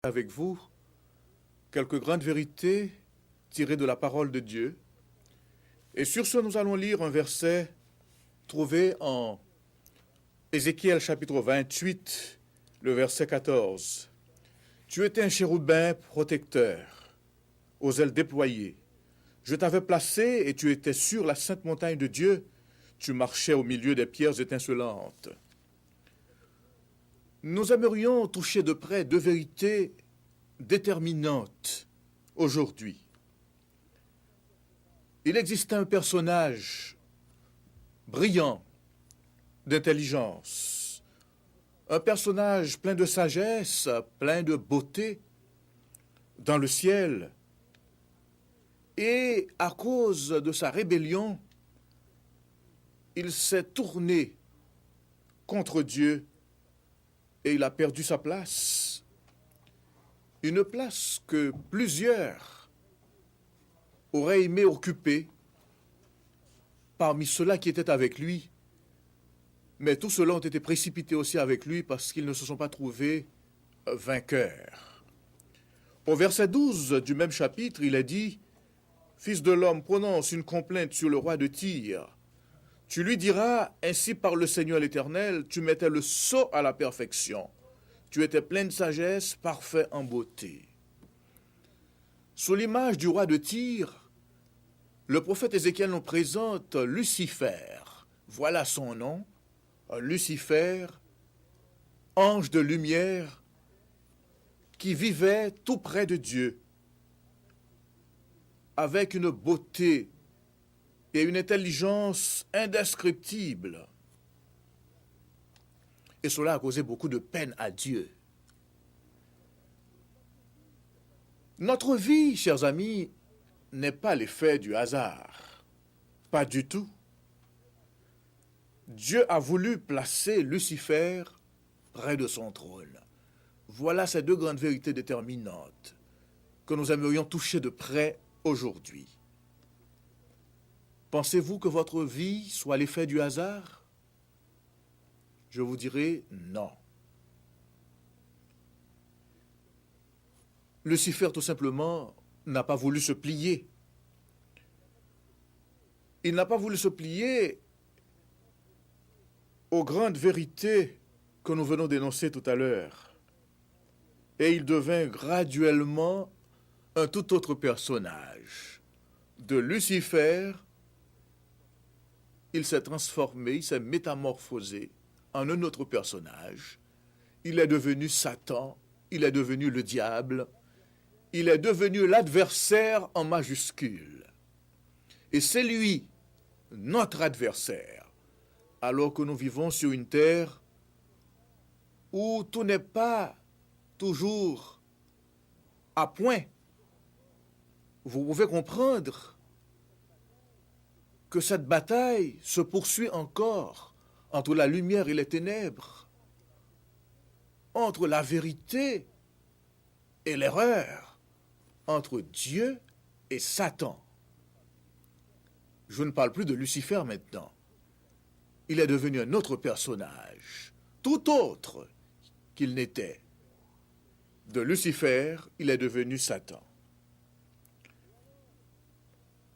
avec vous quelques grandes vérités tirées de la parole de Dieu. Et sur ce, nous allons lire un verset trouvé en Ézéchiel chapitre 28, le verset 14. Tu étais un chérubin protecteur, aux ailes déployées. Je t'avais placé et tu étais sur la sainte montagne de Dieu. Tu marchais au milieu des pierres étincelantes. Nous aimerions toucher de près deux vérités déterminantes aujourd'hui. Il existait un personnage brillant d'intelligence, un personnage plein de sagesse, plein de beauté dans le ciel. Et à cause de sa rébellion, il s'est tourné contre Dieu et il a perdu sa place. Une place que plusieurs auraient aimé occuper parmi ceux-là qui étaient avec lui. Mais tous ceux-là ont été précipités aussi avec lui parce qu'ils ne se sont pas trouvés vainqueurs. Au verset 12 du même chapitre, il est dit « Fils de l'homme, prononce une complainte sur le roi de Tyr. Tu lui diras, ainsi parle le Seigneur l'Éternel, tu mettais le sceau à la perfection. Tu étais plein de sagesse, parfait en beauté. » Sous l'image du roi de Tyr, le prophète Ézéchiel nous présente Lucifer. Voilà son nom, Lucifer, ange de lumière, qui vivait tout près de Dieu, avec une beauté et une intelligence indescriptibles. Et cela a causé beaucoup de peine à Dieu. Notre vie, chers amis, n'est pas l'effet du hasard. Pas du tout. Dieu a voulu placer Lucifer près de son trône. Voilà ces deux grandes vérités déterminantes que nous aimerions toucher de près aujourd'hui. Pensez-vous que votre vie soit l'effet du hasard? Je vous dirai non. Lucifer, tout simplement, n'a pas voulu se plier. Il n'a pas voulu se plier aux grandes vérités que nous venons d'énoncer tout à l'heure. Et il devint graduellement un tout autre personnage. De Lucifer, il s'est transformé, il s'est métamorphosé en un autre personnage. Il est devenu Satan, il est devenu le diable, il est devenu l'adversaire en majuscule. Et c'est lui, notre adversaire, alors que nous vivons sur une terre où tout n'est pas toujours à point. Vous pouvez comprendre que cette bataille se poursuit encore entre la lumière et les ténèbres, entre la vérité et l'erreur, entre Dieu et Satan. Je ne parle plus de Lucifer maintenant. Il est devenu un autre personnage, tout autre qu'il n'était. De Lucifer, il est devenu Satan.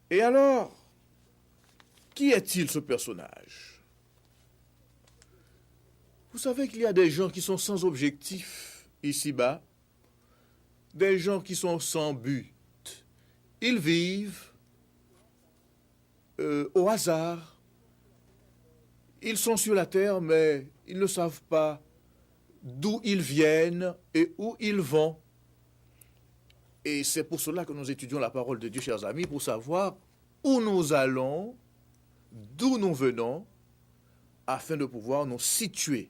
Et alors, qui est-il ce personnage? Vous savez qu'il y a des gens qui sont sans objectif ici-bas, des gens qui sont sans but. Ils vivent au hasard. Ils sont sur la terre, mais ils ne savent pas d'où ils viennent et où ils vont. Et c'est pour cela que nous étudions la parole de Dieu, chers amis, pour savoir où nous allons, d'où nous venons, afin de pouvoir nous situer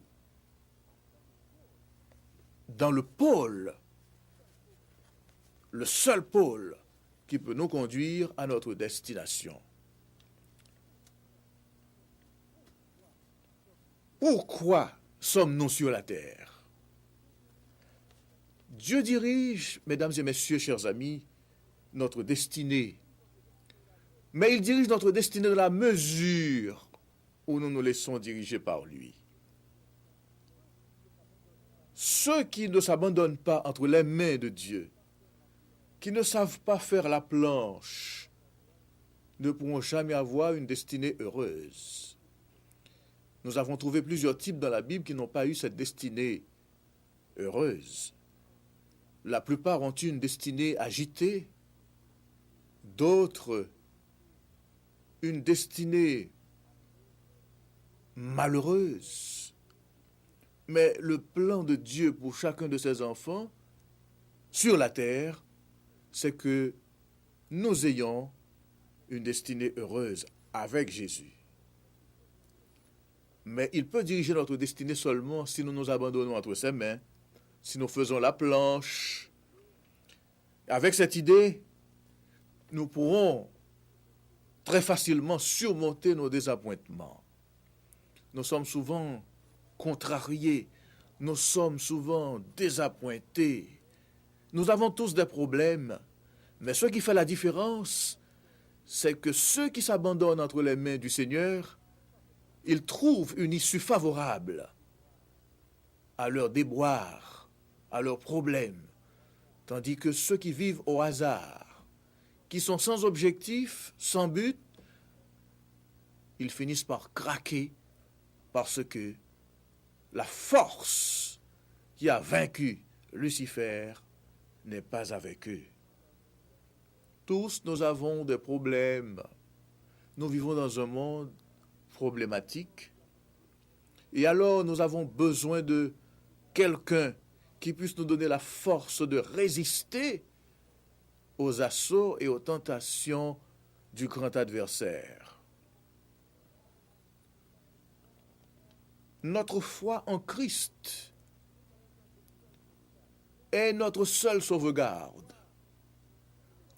dans le pôle, le seul pôle qui peut nous conduire à notre destination. Pourquoi sommes-nous sur la terre? Dieu dirige, mesdames et messieurs, chers amis, notre destinée. Mais il dirige notre destinée dans la mesure où nous nous laissons diriger par lui. Ceux qui ne s'abandonnent pas entre les mains de Dieu, qui ne savent pas faire la planche, ne pourront jamais avoir une destinée heureuse. Nous avons trouvé plusieurs types dans la Bible qui n'ont pas eu cette destinée heureuse. La plupart ont eu une destinée agitée, d'autres une destinée malheureuse. Mais le plan de Dieu pour chacun de ses enfants sur la terre, c'est que nous ayons une destinée heureuse avec Jésus. Mais il peut diriger notre destinée seulement si nous nous abandonnons entre ses mains, si nous faisons la planche. Avec cette idée, nous pourrons très facilement surmonter nos désappointements. Nous sommes souvent contrariés, nous sommes souvent désappointés. Nous avons tous des problèmes, mais ce qui fait la différence, c'est que ceux qui s'abandonnent entre les mains du Seigneur, ils trouvent une issue favorable à leurs déboires, à leurs problèmes, tandis que ceux qui vivent au hasard, qui sont sans objectif, sans but, ils finissent par craquer parce que la force qui a vaincu Lucifer n'est pas avec eux. Tous nous avons des problèmes. Nous vivons dans un monde problématique. Et alors nous avons besoin de quelqu'un qui puisse nous donner la force de résister aux assauts et aux tentations du grand adversaire. Notre foi en Christ est notre seule sauvegarde.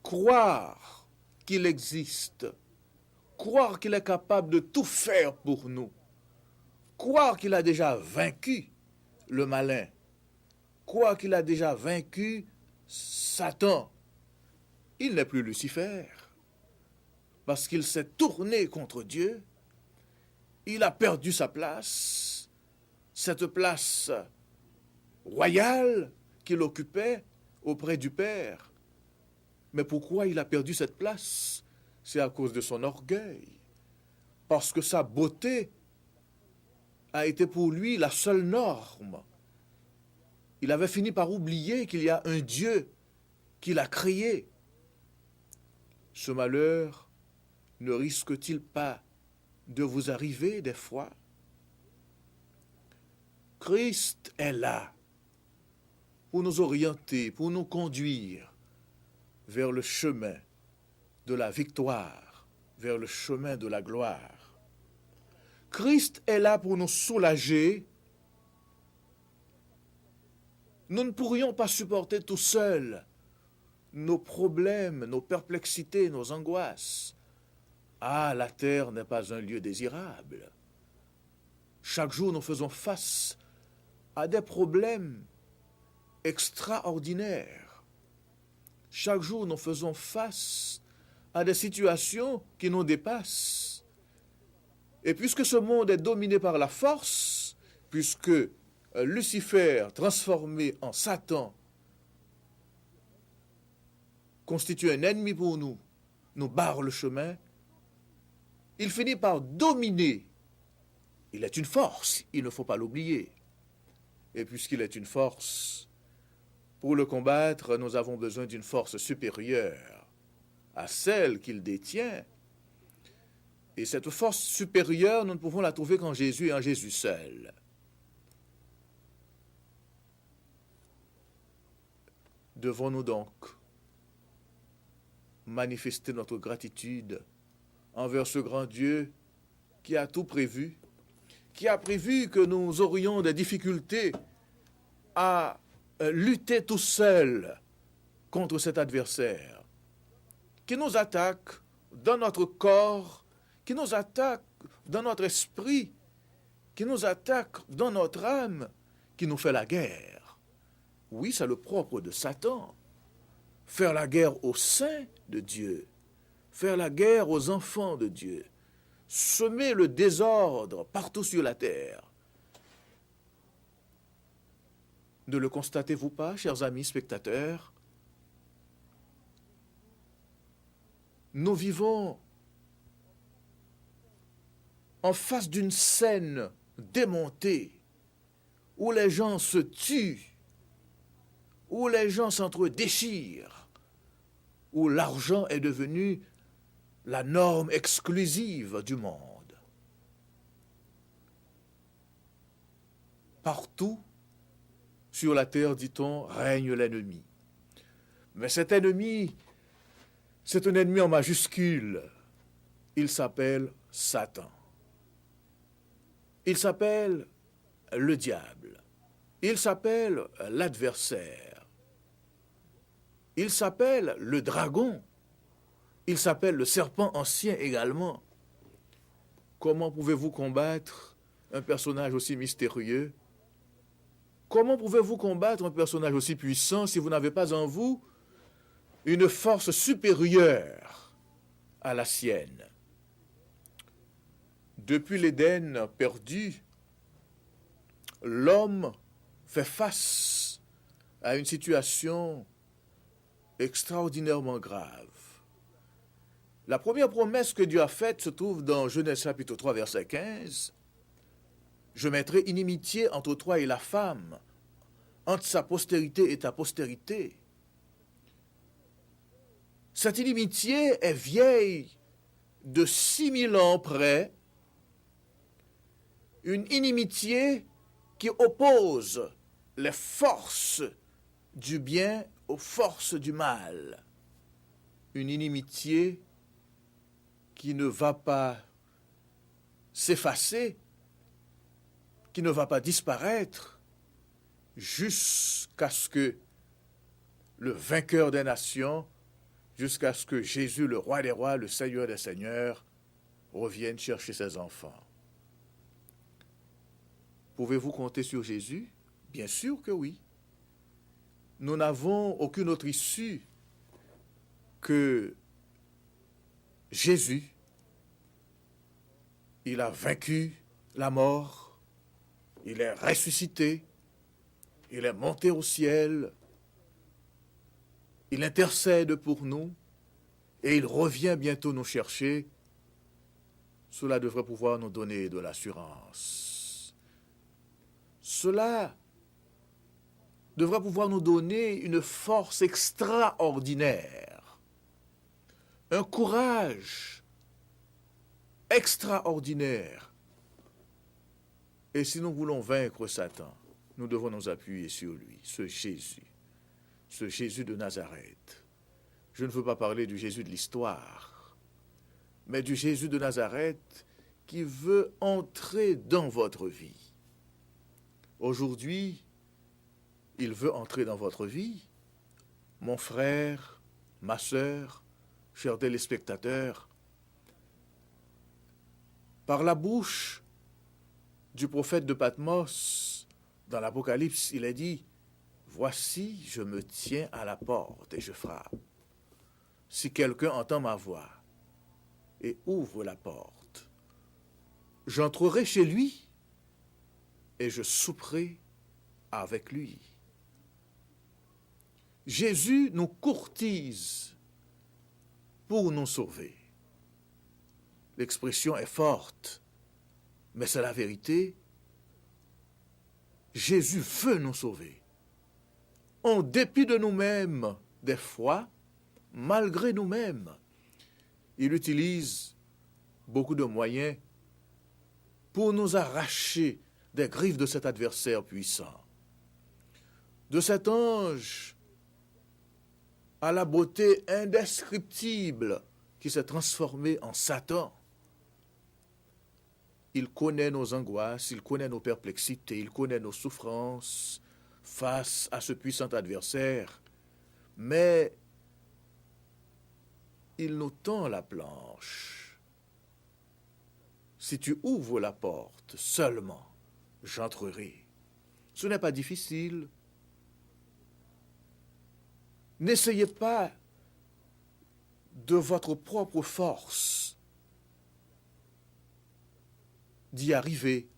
Croire qu'il existe, croire qu'il est capable de tout faire pour nous, croire qu'il a déjà vaincu le malin, croire qu'il a déjà vaincu Satan. Il n'est plus Lucifer, parce qu'il s'est tourné contre Dieu, il a perdu sa place, cette place royale qu'il occupait auprès du Père. Mais pourquoi il a perdu cette place? C'est à cause de son orgueil, parce que sa beauté a été pour lui la seule norme. Il avait fini par oublier qu'il y a un Dieu qui l'a créé. Ce malheur ne risque-t-il pas de vous arriver des fois? Christ est là pour nous orienter, pour nous conduire vers le chemin de la victoire, vers le chemin de la gloire. Christ est là pour nous soulager. Nous ne pourrions pas supporter tout seuls nos problèmes, nos perplexités, nos angoisses. Ah, la terre n'est pas un lieu désirable. Chaque jour, nous faisons face à des problèmes extraordinaires. Chaque jour, nous faisons face à des situations qui nous dépassent. Et puisque ce monde est dominé par la force, puisque Lucifer, transformé en Satan, constitue un ennemi pour nous, nous barre le chemin, il finit par dominer. Il est une force, il ne faut pas l'oublier. Et puisqu'il est une force, pour le combattre, nous avons besoin d'une force supérieure à celle qu'il détient. Et cette force supérieure, nous ne pouvons la trouver qu'en Jésus et en Jésus seul. Devons-nous donc manifester notre gratitude envers ce grand Dieu qui a tout prévu, qui a prévu que nous aurions des difficultés à lutter tout seuls contre cet adversaire, qui nous attaque dans notre corps, qui nous attaque dans notre esprit, qui nous attaque dans notre âme, qui nous fait la guerre. Oui, c'est le propre de Satan. Faire la guerre aux saints de Dieu, faire la guerre aux enfants de Dieu, semer le désordre partout sur la terre. Ne le constatez-vous pas, chers amis spectateurs? Nous vivons en face d'une scène démontée où les gens se tuent, où les gens s'entre-déchirent, où l'argent est devenu la norme exclusive du monde. Partout sur la terre, dit-on, règne l'ennemi. Mais cet ennemi, c'est un ennemi en majuscule. Il s'appelle Satan. Il s'appelle le diable. Il s'appelle l'adversaire. Il s'appelle le dragon. Il s'appelle le serpent ancien également. Comment pouvez-vous combattre un personnage aussi mystérieux? Comment pouvez-vous combattre un personnage aussi puissant si vous n'avez pas en vous une force supérieure à la sienne? Depuis l'Éden perdu, l'homme fait face à une situation extraordinairement grave. La première promesse que Dieu a faite se trouve dans Genèse chapitre 3, verset 15. Je mettrai inimitié entre toi et la femme, entre sa postérité et ta postérité. Cette inimitié est vieille de 6000 ans près, une inimitié qui oppose les forces du bien aux forces du mal. Une inimitié qui ne va pas s'effacer, qui ne va pas disparaître, jusqu'à ce que le vainqueur des nations, jusqu'à ce que Jésus, le roi des rois, le Seigneur des seigneurs, revienne chercher ses enfants. Pouvez-vous compter sur Jésus? Bien sûr que oui. Nous n'avons aucune autre issue que Jésus. Il a vaincu la mort, il est ressuscité, il est monté au ciel, il intercède pour nous et il revient bientôt nous chercher. Cela devrait pouvoir nous donner de l'assurance. Cela devrait pouvoir nous donner une force extraordinaire, un courage extraordinaire. Et si nous voulons vaincre Satan, nous devons nous appuyer sur lui, ce Jésus de Nazareth. Je ne veux pas parler du Jésus de l'histoire, mais du Jésus de Nazareth qui veut entrer dans votre vie. Aujourd'hui, il veut entrer dans votre vie. Mon frère, ma sœur, chers téléspectateurs, par la bouche du prophète de Patmos, dans l'Apocalypse, il est dit « Voici, je me tiens à la porte et je frappe. Si quelqu'un entend ma voix et ouvre la porte, j'entrerai chez lui et je souperai avec lui. » Jésus nous courtise pour nous sauver. L'expression est forte, mais c'est la vérité. Jésus veut nous sauver. En dépit de nous-mêmes, des fois, malgré nous-mêmes, il utilise beaucoup de moyens pour nous arracher des griffes de cet adversaire puissant. De cet ange à la beauté indescriptible qui s'est transformé en Satan. Il connaît nos angoisses, il connaît nos perplexités, il connaît nos souffrances face à ce puissant adversaire, mais il nous tend la planche. Si tu ouvres la porte, seulement j'entrerai. Ce n'est pas difficile. N'essayez pas de votre propre force d'y arriver.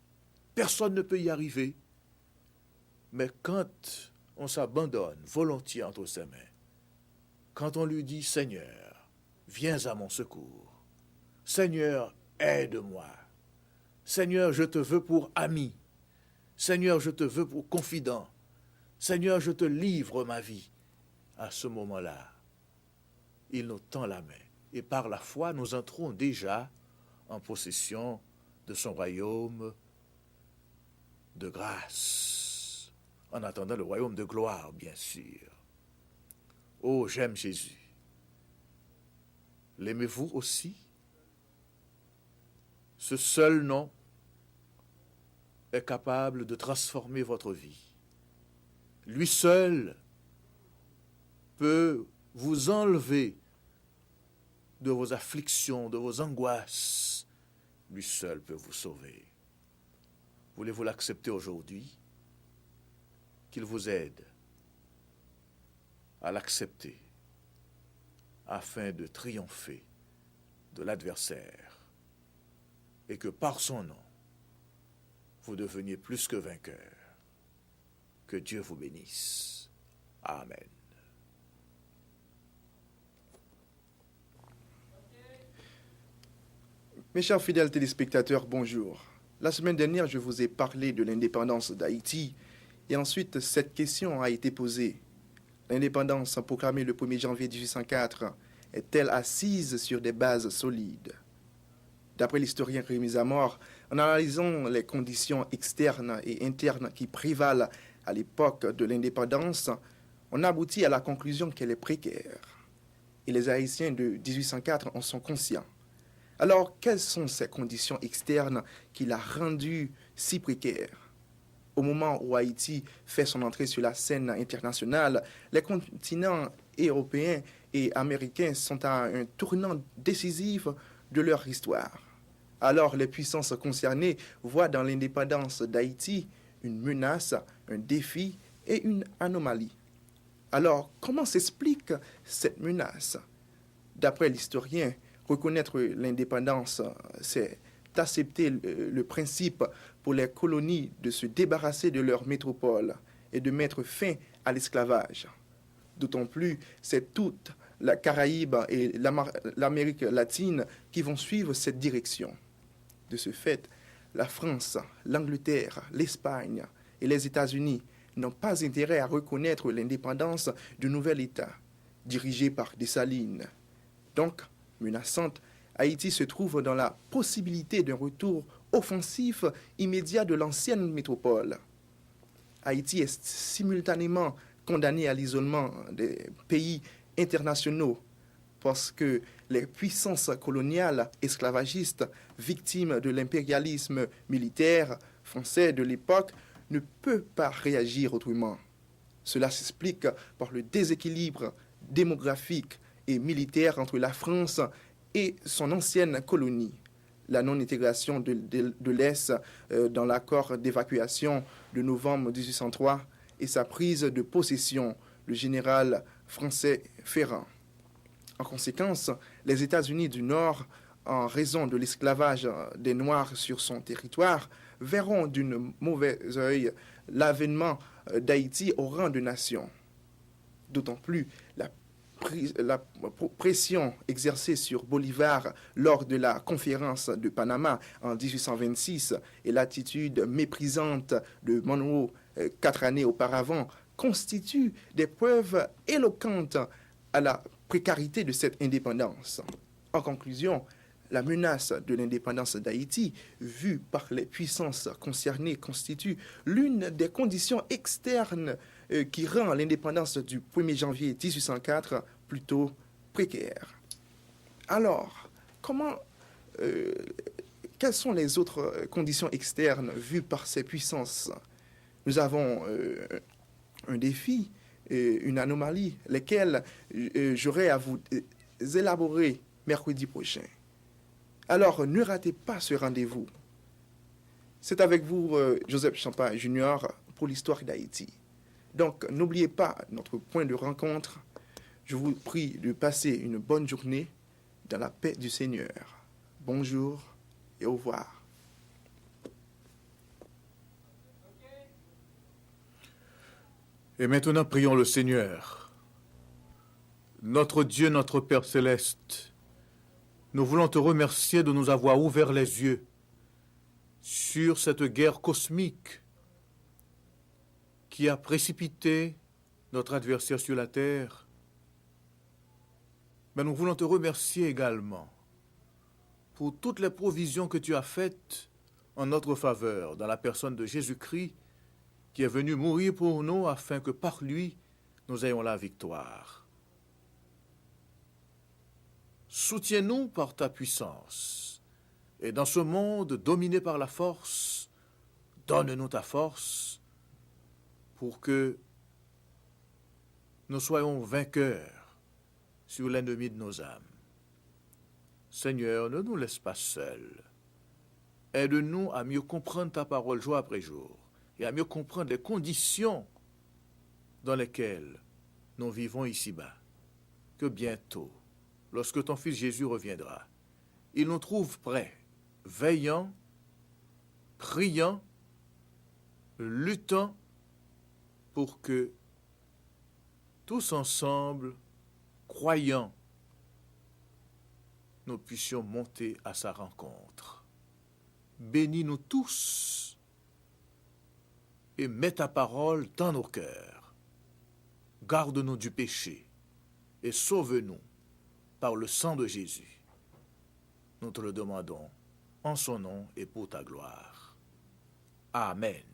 Personne ne peut y arriver. Mais quand on s'abandonne volontiers entre ses mains, quand on lui dit, Seigneur, viens à mon secours, Seigneur, aide-moi, Seigneur, je te veux pour ami, Seigneur, je te veux pour confident, Seigneur, je te livre ma vie, à ce moment-là, il nous tend la main. Et par la foi, nous entrons déjà en possession de son royaume de grâce, en attendant le royaume de gloire, bien sûr. Oh, j'aime Jésus. L'aimez-vous aussi? Ce seul nom est capable de transformer votre vie. Lui seul peut vous enlever de vos afflictions, de vos angoisses. Lui seul peut vous sauver. Voulez-vous l'accepter aujourd'hui? Qu'il vous aide à l'accepter afin de triompher de l'adversaire et que par son nom, vous deveniez plus que vainqueur. Que Dieu vous bénisse. Amen. Mes chers fidèles téléspectateurs, bonjour. La semaine dernière, je vous ai parlé de l'indépendance d'Haïti et ensuite cette question a été posée. L'indépendance proclamée le 1er janvier 1804 est-elle assise sur des bases solides? D'après l'historien Rémy Zamor, en analysant les conditions externes et internes qui prévalent à l'époque de l'indépendance, on aboutit à la conclusion qu'elle est précaire. Et les Haïtiens de 1804 en sont conscients. Alors, quelles sont ces conditions externes qui l'a rendue si précaire? Au moment où Haïti fait son entrée sur la scène internationale, les continents européens et américains sont à un tournant décisif de leur histoire. Alors, les puissances concernées voient dans l'indépendance d'Haïti une menace, un défi et une anomalie. Alors, comment s'explique cette menace? D'après l'historien, reconnaître l'indépendance, c'est accepter le principe pour les colonies de se débarrasser de leur métropole et de mettre fin à l'esclavage. D'autant plus, c'est toute la Caraïbe et l'Amérique latine qui vont suivre cette direction. De ce fait, la France, l'Angleterre, l'Espagne et les États-Unis n'ont pas intérêt à reconnaître l'indépendance du nouvel État, dirigé par Dessalines. Donc, menaçante, Haïti se trouve dans la possibilité d'un retour offensif immédiat de l'ancienne métropole. Haïti est simultanément condamné à l'isolement des pays internationaux parce que les puissances coloniales esclavagistes, victimes de l'impérialisme militaire français de l'époque, ne peuvent pas réagir autrement. Cela s'explique par le déséquilibre démographique et militaire entre la France et son ancienne colonie, la non-intégration de l'Est dans l'accord d'évacuation de novembre 1803 et sa prise de possession, le général français Ferrand. En conséquence, les États-Unis du Nord, en raison de l'esclavage des Noirs sur son territoire, verront d'un mauvais œil l'avènement d'Haïti au rang de nation. D'autant plus la pression exercée sur Bolivar lors de la conférence de Panama en 1826 et l'attitude méprisante de Monroe 4 années auparavant constituent des preuves éloquentes à la précarité de cette indépendance. En conclusion, la menace de l'indépendance d'Haïti, vue par les puissances concernées, constitue l'une des conditions externes qui rend l'indépendance du 1er janvier 1804 plutôt précaire. Alors, quelles sont les autres conditions externes vues par ces puissances? Nous avons un défi, une anomalie, lesquelles j'aurai à vous élaborer mercredi prochain. Alors, ne ratez pas ce rendez-vous. C'est avec vous, Joseph Champagne Junior, pour l'histoire d'Haïti. Donc, n'oubliez pas notre point de rencontre. Je vous prie de passer une bonne journée dans la paix du Seigneur. Bonjour et au revoir. Et maintenant, prions le Seigneur. Notre Dieu, notre Père céleste, nous voulons te remercier de nous avoir ouvert les yeux sur cette guerre cosmique qui a précipité notre adversaire sur la terre. Mais nous voulons te remercier également pour toutes les provisions que tu as faites en notre faveur dans la personne de Jésus-Christ qui est venu mourir pour nous afin que par lui, nous ayons la victoire. Soutiens-nous par ta puissance. Et dans ce monde dominé par la force, donne-nous ta force pour que nous soyons vainqueurs sur l'ennemi de nos âmes. Seigneur, ne nous laisse pas seuls. Aide-nous à mieux comprendre ta parole jour après jour et à mieux comprendre les conditions dans lesquelles nous vivons ici-bas. Que bientôt, lorsque ton Fils Jésus reviendra, il nous trouve prêts, veillant, priant, luttant pour que tous ensemble, croyants, nous puissions monter à sa rencontre. Bénis-nous tous et mets ta parole dans nos cœurs. Garde-nous du péché et sauve-nous par le sang de Jésus. Nous te le demandons en son nom et pour ta gloire. Amen.